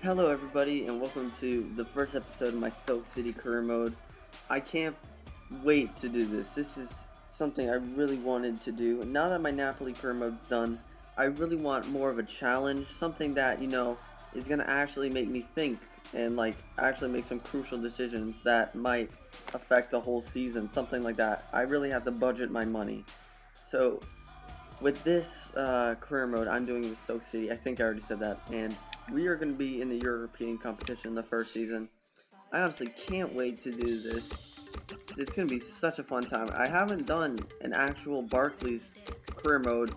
Hello everybody and welcome to the first episode of my Stoke City career mode. I can't wait to do this. This is something I really wanted to do. Now that my Napoli career mode's done, I really want more of a challenge, something that, is going to actually make me think and actually make some crucial decisions that might affect the whole season, something like that. I really have to budget my money. So with this career mode, I'm doing with Stoke City. I think I already said that, and we are going to be in the European competition the first season. I honestly can't wait to do this. It's going to be such a fun time. I haven't done an actual Barclays career mode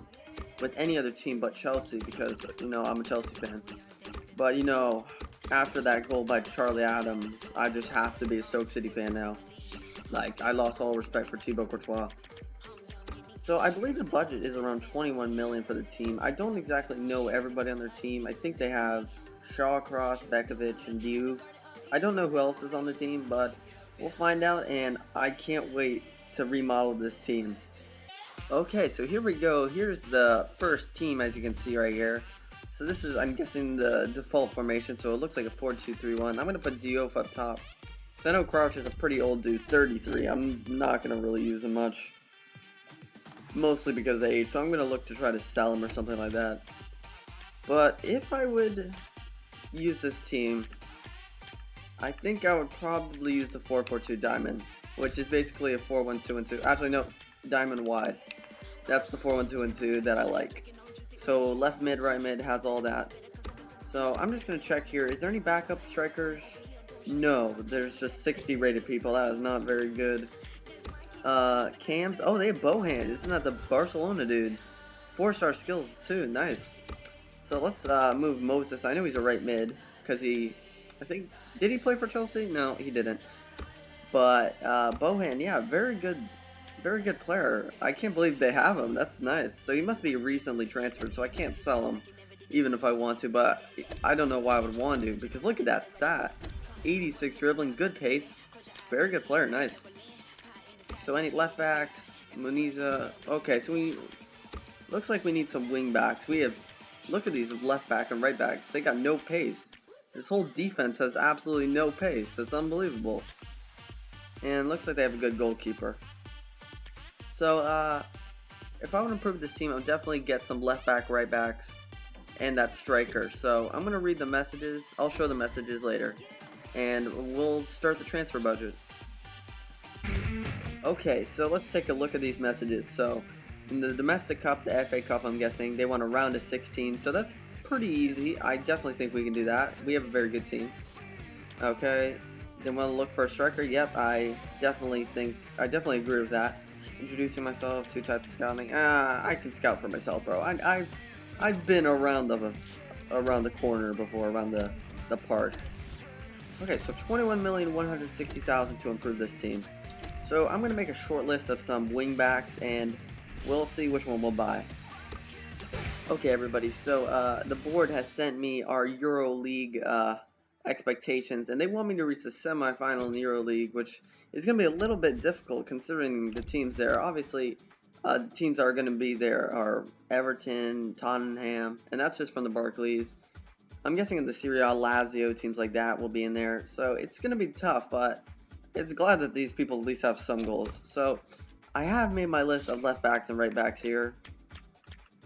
with any other team but Chelsea because, I'm a Chelsea fan. But, after that goal by Charlie Adams, I just have to be a Stoke City fan now. I lost all respect for Thibaut Courtois. So I believe the budget is around 21 million for the team. I don't exactly know everybody on their team. I think they have Shawcross, Bekovic, and Diouf. I don't know who else is on the team, but we'll find out, and I can't wait to remodel this team. Okay, so here we go. Here's the first team, as you can see right here. So this is, I'm guessing, the default formation, so it looks like a 4-2-3-1. I'm going to put Diouf up top. So I know Crouch is a pretty old dude, 33. I'm not going to really use him much. Mostly because of the age, so I'm going to look to try to sell him or something like that. But if I would use this team, I think I would probably use the 4-4-2 diamond, which is basically a 4-1-2-2. Actually, no, diamond wide. That's the 4-1-2-2 that I like. So left mid, right mid has all that. So I'm just going to check here. Is there any backup strikers? No, there's just 60 rated people. That is not very good. Cams. Oh, they have Bohan. Isn't that the Barcelona dude? 4-star skills too. Nice. So let's move Moses. I know he's a right mid because I think, did he play for Chelsea? No, he didn't. But Bohan, yeah, very good player. I can't believe they have him. That's nice. So he must be recently transferred, so I can't sell him even if I want to. But I don't know why I would want to because look at that stat. 86 dribbling, good pace, very good player. Nice. So any left backs, Muniza. Okay, so looks like we need some wing backs. Look at these left back and right backs. They got no pace. This whole defense has absolutely no pace. That's unbelievable. And looks like they have a good goalkeeper. So if I want to improve this team, I'll definitely get some left back, right backs, and that striker. So I'm gonna read the messages. I'll show the messages later, and we'll start the transfer budget. Okay, so let's take a look at these messages. So, in the Domestic Cup, the FA Cup, I'm guessing, they want a round of 16, so that's pretty easy. I definitely think we can do that. We have a very good team. Okay, then we'll look for a striker. Yep, I definitely agree with that. Introducing myself, 2 types of scouting. I can scout for myself, bro. I've been around the corner before, around the park. Okay, so 21,160,000 to improve this team. So I'm going to make a short list of some wing backs and we'll see which one we'll buy. Okay everybody, so the board has sent me our Euro League expectations, and they want me to reach the semi-final in the Euro League, which is going to be a little bit difficult considering the teams there. Obviously, the teams that are going to be there are Everton, Tottenham, and that's just from the Barclays. I'm guessing in the Serie A, Lazio, teams like that will be in there, so it's going to be tough, but it's glad that these people at least have some goals. So I have made my list of left backs and right backs here.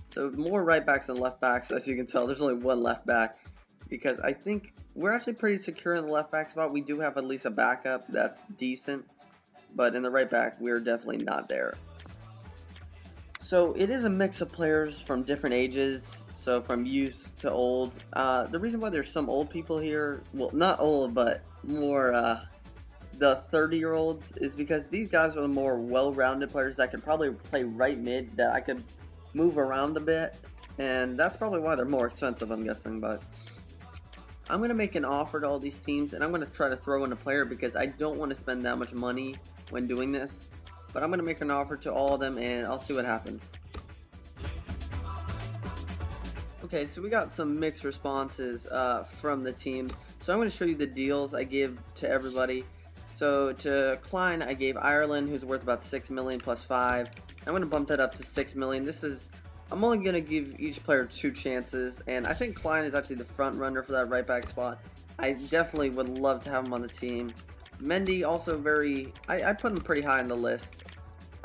So more right backs than left backs, as you can tell. There's only one left back because I think we're actually pretty secure in the left back spot. We do have at least a backup that's decent, but in the right back, we're definitely not there. So it is a mix of players from different ages, so from youth to old. The reason why there's some old people here, well, not old, but more the 30-year-olds, is because these guys are the more well-rounded players that can probably play right mid, that I could move around a bit, and that's probably why they're more expensive, I'm guessing. But I'm going to make an offer to all these teams, and I'm going to try to throw in a player because I don't want to spend that much money when doing this. But I'm going to make an offer to all of them, and I'll see what happens. Okay, so we got some mixed responses from the teams. So I'm going to show you the deals I give to everybody. So to Klein, I gave Ireland, who's worth about 6 million plus 5. I'm going to bump that up to 6 million. This is I'm only going to give each player 2 chances, and I think Klein is actually the front runner for that right back spot. I definitely would love to have him on the team. Mendy also I put him pretty high on the list.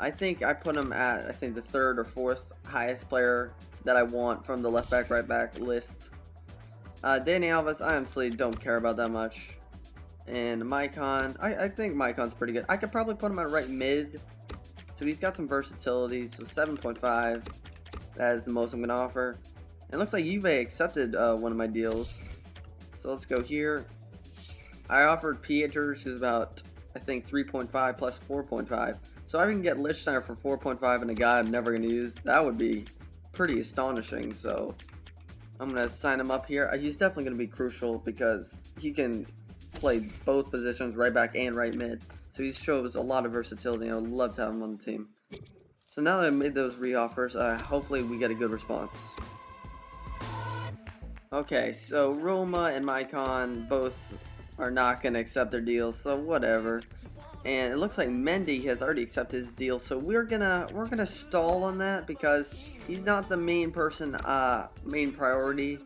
I think I put him at, the 3rd or 4th highest player that I want from the left back, right back list. Dani Alves, I honestly don't care about that much. And Maicon, I think Maicon's pretty good. I could probably put him at right mid. So he's got some versatility, so 7.5. That is the most I'm going to offer. It looks like Juve accepted one of my deals. So let's go here. I offered Pieters, who's about, I think, 3.5 plus 4.5. So I can get Lichtsteiner for 4.5 and a guy I'm never going to use. That would be pretty astonishing. So I'm going to sign him up here. He's definitely going to be crucial because he can play both positions, right back and right mid. So he shows a lot of versatility, and I would love to have him on the team. So now that I made those re-offers, hopefully we get a good response. Okay, so Roma and Maicon both are not going to accept their deals, so whatever. And it looks like Mendy has already accepted his deal, so we're gonna stall on that because he's not the main person, main priority.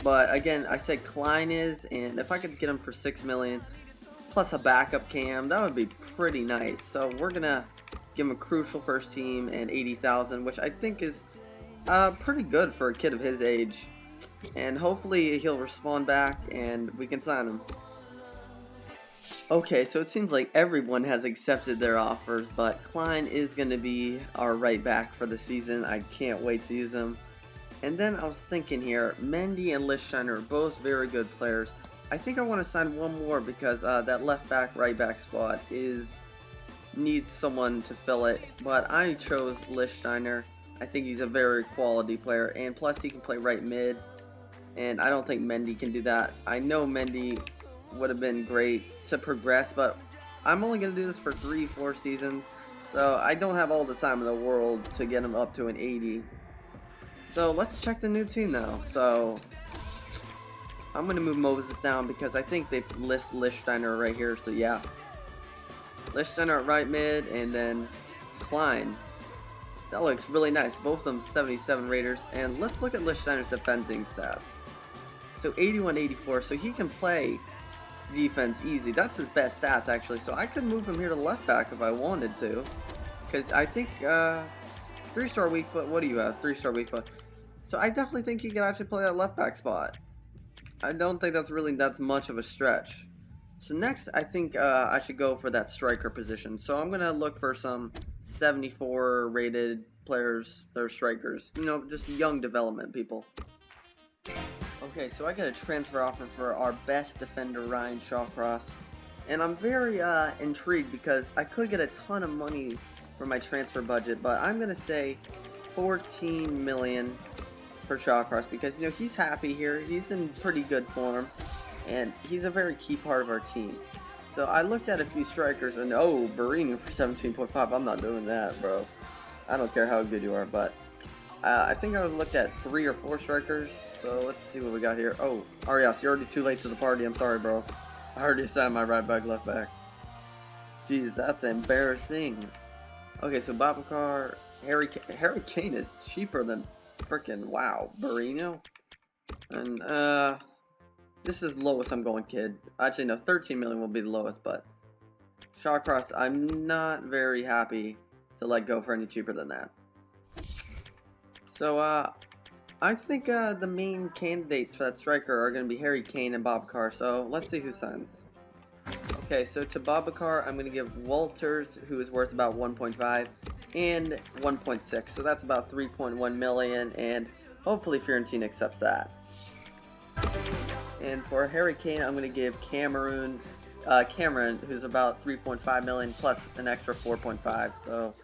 But again, I said Klein is, and if I could get him for 6 million plus a backup cam, that would be pretty nice. So we're gonna give him a crucial first team and 80,000, which I think is pretty good for a kid of his age. And hopefully he'll respond back and we can sign him. Okay, so it seems like everyone has accepted their offers, but Klein is going to be our right back for the season. I can't wait to use him. And then I was thinking here, Mendy and Lichtsteiner are both very good players. I think I want to sign one more because that left back, right back spot needs someone to fill it. But I chose Lichtsteiner. I think he's a very quality player, and plus he can play right mid. And I don't think Mendy can do that. I know Mendy would have been great to progress, but I'm only going to do this for 3-4 seasons, so I don't have all the time in the world to get him up to an 80. So let's check the new team now. So I'm going to move Moses down because I think they list Lichtsteiner right here, so yeah. Lichtsteiner at right mid, and then Klein. That looks really nice. Both of them 77 raters, and let's look at Lichtsteiner's defending stats. So 81-84, so he can play defense easy. That's his best stats actually, so I could move him here to left back if I wanted to, because I think 3-star weak foot. What do you have? 3-star weak foot. So I definitely think he can actually play that left back spot. I don't think that's much of a stretch. So next I think I should go for that striker position. So I'm gonna look for some 74 rated players that are strikers, you know, just young development people. Okay, so I got a transfer offer for our best defender, Ryan Shawcross, and I'm very intrigued because I could get a ton of money for my transfer budget, but I'm gonna say 14 million for Shawcross because, you know, he's happy here, he's in pretty good form, and he's a very key part of our team. So I looked at a few strikers, and oh, Barino for 17.5. I'm not doing that, bro. I don't care how good you are, but I think I looked at 3 or 4 strikers. So let's see what we got here. Oh, Arias, you're already too late to the party. I'm sorry, bro. I already signed my right back, left back. Jeez, that's embarrassing. Okay, so Babacar, Harry Kane is cheaper than freaking, wow, Barino. And this is lowest I'm going, kid. Actually, no, 13 million will be the lowest, but Shawcross, I'm not very happy to let go for any cheaper than that. So, I think the main candidates for that striker are going to be Harry Kane and Babacar, so let's see who signs. Okay, so to Babacar, I'm going to give Walters, who is worth about 1.5, and 1.6, so that's about 3.1 million, and hopefully Fiorentina accepts that. And for Harry Kane, I'm going to give Cameron, who's about 3.5 million plus an extra 4.5. So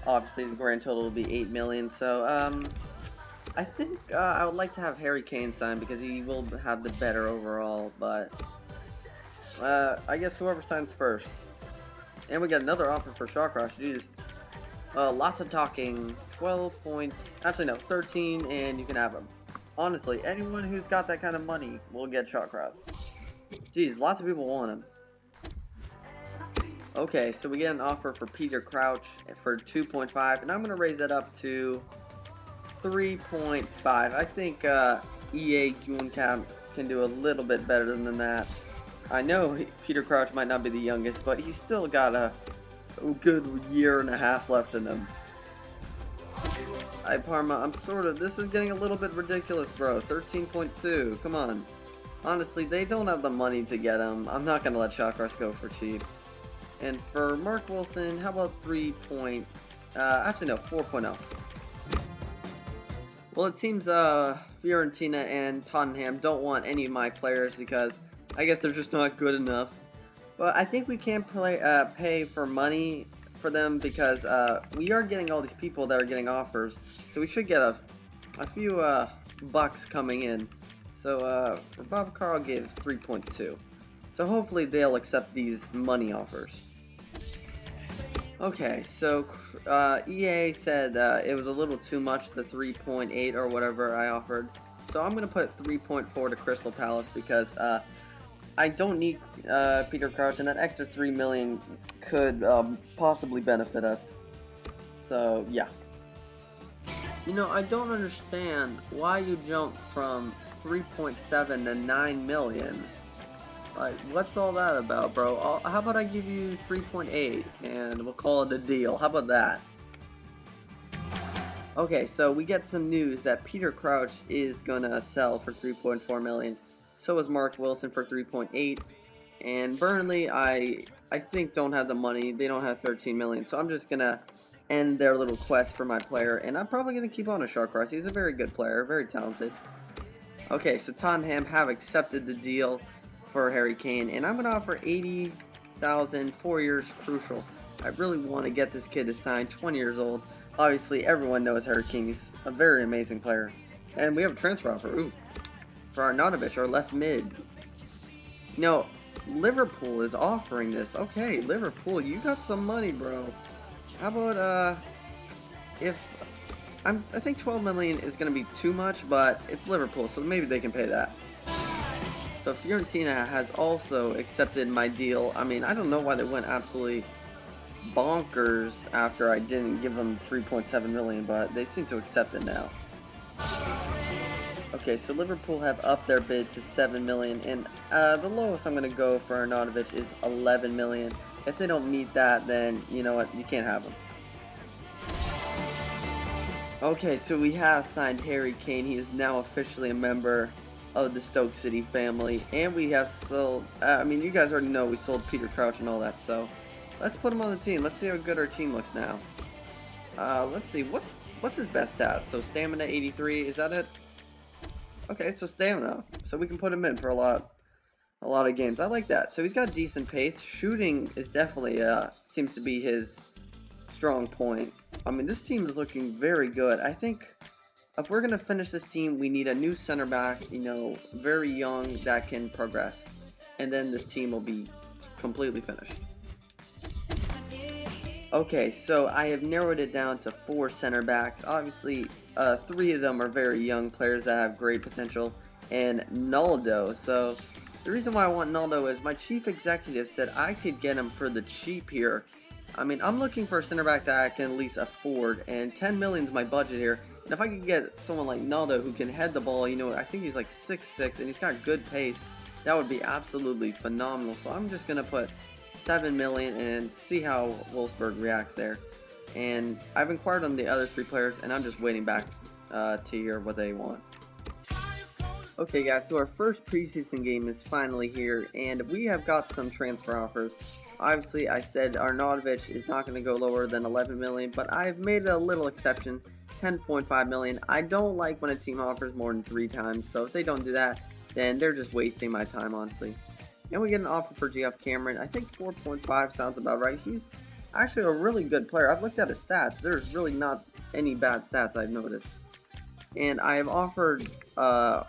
obviously the grand total will be 8 million. So I think I would like to have Harry Kane sign because he will have the better overall. But I guess whoever signs first. And we got another offer for Shawcross. Jeez. Lots of talking. 13, and you can have him. Honestly, anyone who's got that kind of money will get Shawcross. Jeez, lots of people want him. Okay, so we get an offer for Peter Crouch for 2.5, and I'm going to raise that up to 3.5. I think Ep.1 can do a little bit better than that. I know Peter Crouch might not be the youngest, but he's still got a good year and a half left in him. Alright, Parma, this is getting a little bit ridiculous, bro. 13.2, come on. Honestly, they don't have the money to get him. I'm not gonna let Shawcross go for cheap. And for Mark Wilson, how about 4.0. Well, it seems Fiorentina and Tottenham don't want any of my players because I guess they're just not good enough. But I think we can pay for money for them because we are getting all these people that are getting offers. So we should get a few bucks coming in. So for Bob Carl, I'll give 3.2. So hopefully they'll accept these money offers. Okay, so EA said it was a little too much, the 3.8 or whatever I offered. So I'm going to put 3.4 to Crystal Palace because I don't need Peter Crouch, and that extra 3 million could possibly benefit us. So, yeah. You know, I don't understand why you jumped from 3.7 to 9 million. Like, what's all that about, bro? How about I give you 3.8 and we'll call it a deal? How about that? Okay, so we get some news that Peter Crouch is gonna sell for 3.4 million. So is Mark Wilson for 3.8. And Burnley, I think don't have the money. They don't have 13 million. So I'm just gonna end their little quest for my player. And I'm probably gonna keep on a Shawcross. He's a very good player, very talented. Okay, so Tottenham have accepted the deal for Harry Kane, and I'm going to offer 80,000, 4 years crucial. I really want to get this kid to sign, 20 years old. Obviously, everyone knows Harry Kane. He's a very amazing player. And we have a transfer offer, for Arnautovic, our left mid. No, Liverpool is offering this. Okay, Liverpool, you got some money, bro. How about, I think 12 million is going to be too much, but it's Liverpool, so maybe they can pay that. So Fiorentina has also accepted my deal. I mean, I don't know why they went absolutely bonkers after I didn't give them 3.7 million, but they seem to accept it now. Okay, so Liverpool have upped their bid to 7 million, and the lowest I'm going to go for Arnautovic is 11 million. If they don't meet that, then you know what, you can't have them. Okay, so we have signed Harry Kane. He is now officially a member of the Stoke City family, and we have sold, I mean, you guys already know we sold Peter Crouch and all that, so let's put him on the team. Let's see how good our team looks now. Let's see, what's his best stat? So stamina 83, is that it? Okay, so stamina, so we can put him in for a lot of games. I like that. So he's got decent pace. Shooting is definitely seems to be his strong point. I mean, this team is looking very good. I think if we're going to finish this team, we need a new center back, you know, very young that can progress. And then this team will be completely finished. Okay, so I have narrowed it down to 4 center backs. Obviously, 3 of them are very young players that have great potential. And Naldo. So the reason why I want Naldo is my chief executive said I could get him for the cheap here. I mean, I'm looking for a center back that I can at least afford. And 10 million is my budget here. And if I could get someone like Naldo who can head the ball, you know, I think he's like 6'6", and he's got good pace, that would be absolutely phenomenal. So I'm just going to put 7 million and see how Wolfsburg reacts there. And I've inquired on the other 3 players, and I'm just waiting back to hear what they want. Okay guys, so our first preseason game is finally here, and we have got some transfer offers. Obviously, I said Arnautovic is not going to go lower than 11 million, but I've made a little exception. 10.5 million. I don't like when a team offers more than 3 times, so if they don't do that, then they're just wasting my time, honestly. And we get an offer for GF Cameron. I think 4.5 sounds about right. He's actually a really good player. I've looked at his stats. There's really not any bad stats I've noticed. And I have offered a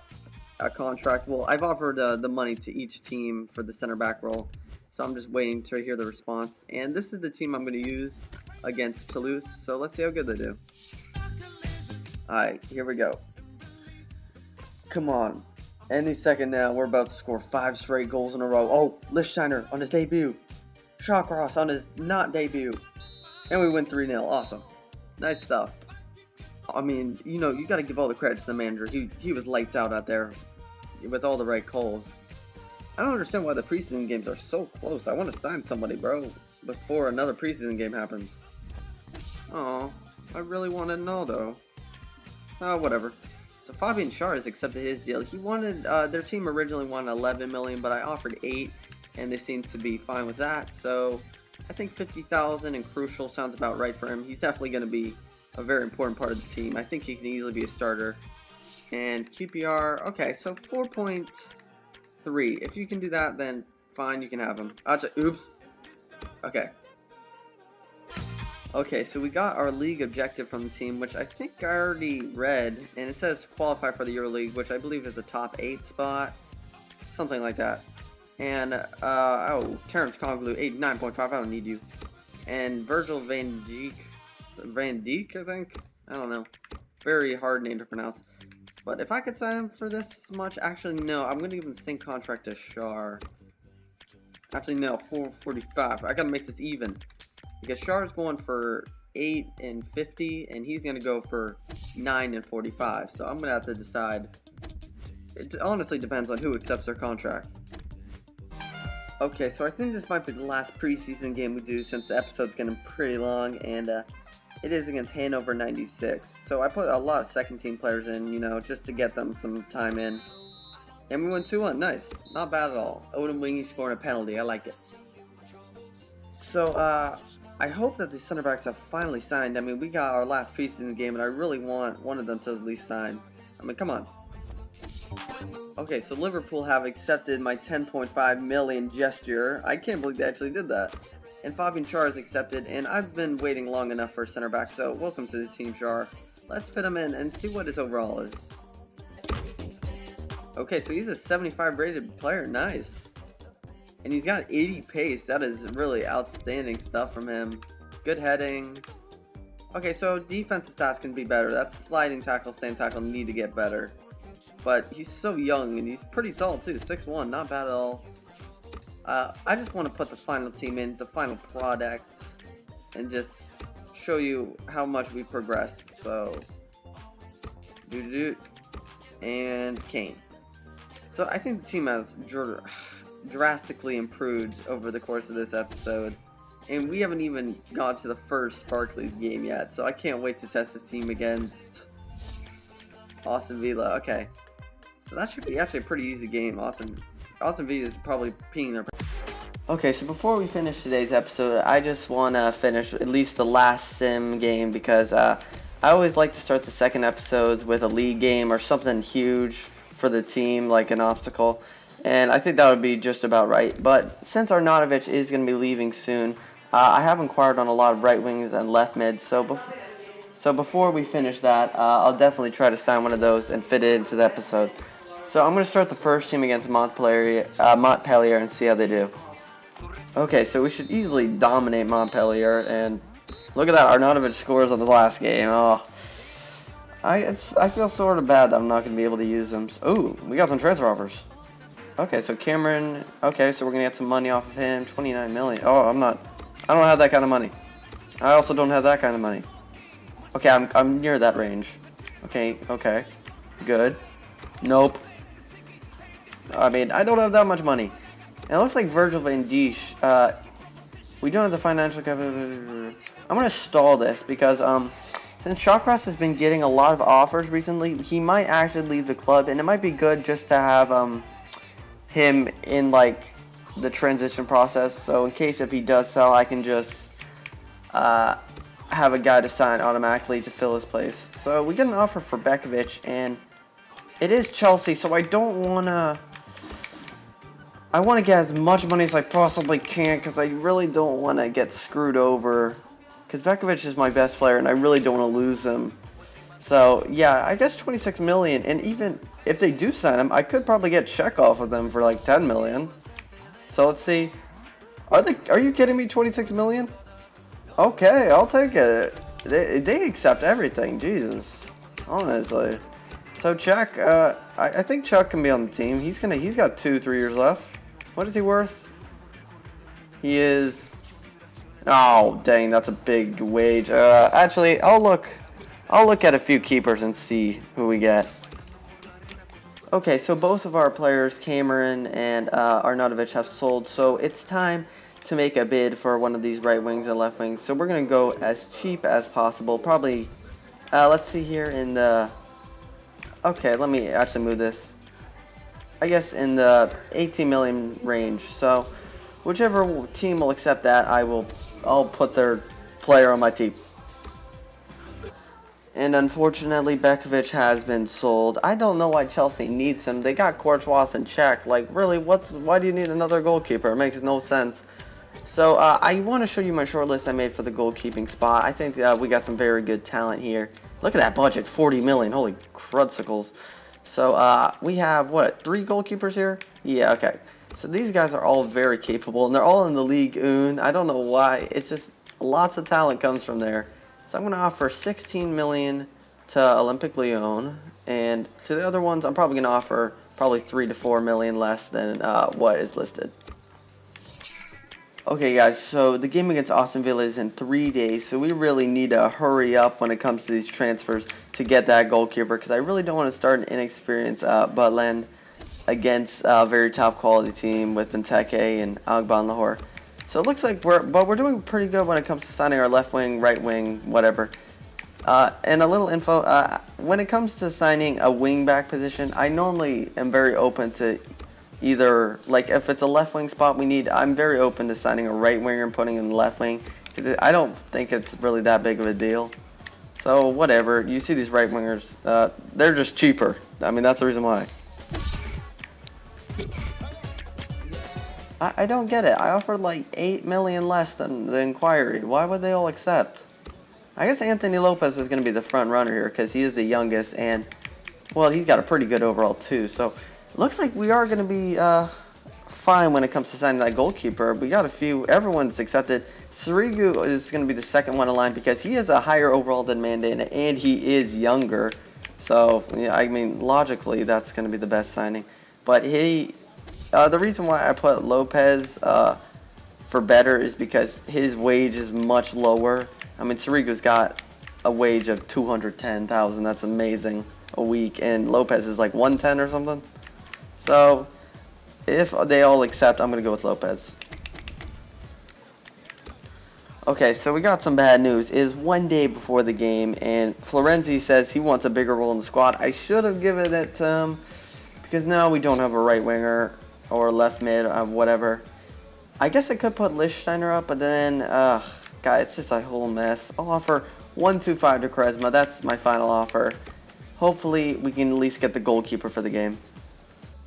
contract. Well, I've offered the money to each team for the center back role. So I'm just waiting to hear the response. And this is the team I'm going to use against Toulouse. So let's see how good they do. Alright, here we go. Come on. Any second now, we're about to score 5 straight goals in a row. Oh, Lichtsteiner on his debut. Shawcross on his not debut. And we win 3-0. Awesome. Nice stuff. I mean, you know, you got to give all the credit to the manager. He was lights out there with all the right calls. I don't understand why the preseason games are so close. I want to sign somebody, bro, before another preseason game happens. Oh, I really wanted Naldo. Oh, whatever. So Fabian Schär has accepted his deal. He wanted, their team originally wanted 11 million, but I offered 8, and they seem to be fine with that. So I think 50,000 and crucial sounds about right for him. He's definitely going to be a very important part of the team. I think he can easily be a starter. And QPR, okay, so 4.3. If you can do that, then fine, you can have him. Oops. Okay. Okay, so we got our league objective from the team, which I think I already read, and it says qualify for the EuroLeague, which I believe is the top 8 spot, something like that. And, Terence Conglou, 89.5, I don't need you. And Virgil van Dijk, I think? I don't know. Very hard name to pronounce. But if I could sign him for this much, actually, no, I'm going to give him the same contract to Schär. Actually, no, 445. I got to make this even. Because Schar's going for 8 and 50, and he's going to go for 9 and 45. So I'm going to have to decide. It honestly depends on who accepts their contract. Okay, so I think this might be the last preseason game we do since the episode's getting pretty long, and it is against Hannover 96. So I put a lot of second team players in, you know, just to get them some time in. And we won 2-1. Nice. Not bad at all. Odin Wingy scoring a penalty. I like it. So, I hope that the center backs have finally signed. I mean, we got our last preseason game, and I really want one of them to at least sign. I mean, come on. Okay, so Liverpool have accepted my 10.5 million gesture. I can't believe they actually did that. And Fabian Schär is accepted, and I've been waiting long enough for a center back, so welcome to the team, Schär. Let's fit him in and see what his overall is. Okay, so he's a 75 rated player. Nice. And he's got 80 pace. That is really outstanding stuff from him. Good heading. Okay, so defensive stats can be better. That's sliding tackle, stand tackle need to get better. But he's so young and he's pretty tall too. 6'1", not bad at all. I just want to put the final team in, the final product, and just show you how much we progressed. So, and Kane. So I think the team has drastically improved over the course of this episode, and we haven't even gone to the first Barclays game yet, so I can't wait to test this team against Aston Villa. Okay, so that should be actually a pretty easy game. Aston Villa is probably peeing their. Okay, so before we finish today's episode, I just want to finish at least the last sim game, because I always like to start the second episodes with a league game or something huge for the team, like an obstacle. And I think that would be just about right. But since Arnautovic is going to be leaving soon, I have inquired on a lot of right wings and left mids. So before we finish that, I'll definitely try to sign one of those and fit it into the episode. So I'm going to start the first team against Montpellier and see how they do. Okay, so we should easily dominate Montpellier. And look at that, Arnautovic scores on the last game. Oh, I feel sort of bad that I'm not going to be able to use them. Ooh, we got some transfer offers. Okay, so Cameron, okay, so we're going to get some money off of him, 29 million. Oh, I don't have that kind of money. I also don't have that kind of money. Okay, I'm near that range. Okay, good. Nope. I mean, I don't have that much money. And it looks like Virgil van Dijk, we don't have the financial capability. I'm going to stall this because, since Shawcross has been getting a lot of offers recently, he might actually leave the club, and it might be good just to have, him in like the transition process, so in case if he does sell, I can just have a guy to sign automatically to fill his place. So we get an offer for Bekovic, and it is Chelsea, so I want to get as much money as I possibly can, because I really don't want to get screwed over, because Bekovic is my best player and I really don't want to lose him. So yeah, I guess 26 million, and even if they do sign him, I could probably get Czech off of them for like 10 million. So let's see. Are you kidding me? 26 million? Okay, I'll take it. They accept everything. Jesus, honestly. So Czech, I think Czech can be on the team. He's got 2-3 years left. What is he worth? He is. Oh dang, that's a big wage. Actually, I'll look I'll look at a few keepers and see who we get. Okay, so both of our players, Cameron and Arnautovic, have sold, so it's time to make a bid for one of these right wings and left wings. So we're going to go as cheap as possible. Probably, let's see here in the... Okay, let me actually move this. I guess in the 18 million range. So whichever team will accept that, I'll put their player on my team. And unfortunately, Bekovic has been sold. I don't know why Chelsea needs him. They got Courtois and Czech. Like, really, why do you need another goalkeeper? It makes no sense. So, I want to show you my short list I made for the goalkeeping spot. I think we got some very good talent here. Look at that budget, 40 million. Holy crudsicles. So, we have, what, 3 goalkeepers here? Yeah, okay. So, these guys are all very capable, and they're all in the Ligue 1. I don't know why. It's just lots of talent comes from there. So I'm going to offer 16 million to Olympique Lyon, and to the other ones I'm probably going to offer probably 3 to 4 million less than what is listed. Okay guys, so the game against Aston Villa is in 3 days, so we really need to hurry up when it comes to these transfers to get that goalkeeper, because I really don't want to start an inexperienced Butland against a very top quality team with Benteke and Agba and Lahore. So it looks like we're doing pretty good when it comes to signing our left wing, right wing, whatever. And a little info, when it comes to signing a wing back position, I normally am very open to either, like if it's a left wing spot I'm very open to signing a right winger and putting in the left wing. I don't think it's really that big of a deal. So whatever, you see these right wingers, they're just cheaper. I mean, that's the reason why. I don't get it. I offered like 8 million less than the inquiry. Why would they all accept? I guess Anthony Lopez is going to be the front runner here because he is the youngest and, well, he's got a pretty good overall too. So, it looks like we are going to be fine when it comes to signing that goalkeeper. We got a few. Everyone's accepted. Sirigu is going to be the second one in line because he has a higher overall than Mandanda and he is younger. So, yeah, I mean, logically, that's going to be the best signing. But the reason why I put Lopez for better is because his wage is much lower. I mean, Sirigu's got a wage of 210,000. That's amazing a week, and Lopez is like 110 or something. So, if they all accept, I'm gonna go with Lopez. Okay, so we got some bad news. It is 1 day before the game, and Florenzi says he wants a bigger role in the squad. I should have given it to him because now we don't have a right winger or left mid, whatever. I guess I could put Lichtsteiner up, but then, God, it's just a whole mess. I'll offer 125 to Quaresma. That's my final offer. Hopefully, we can at least get the goalkeeper for the game.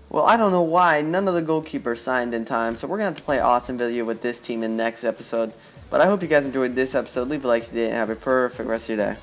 Well, I don't know why none of the goalkeepers signed in time, so we're going to have to play Aston Villa with this team in the next episode. But I hope you guys enjoyed this episode. Leave a like if you did, and have a perfect rest of your day.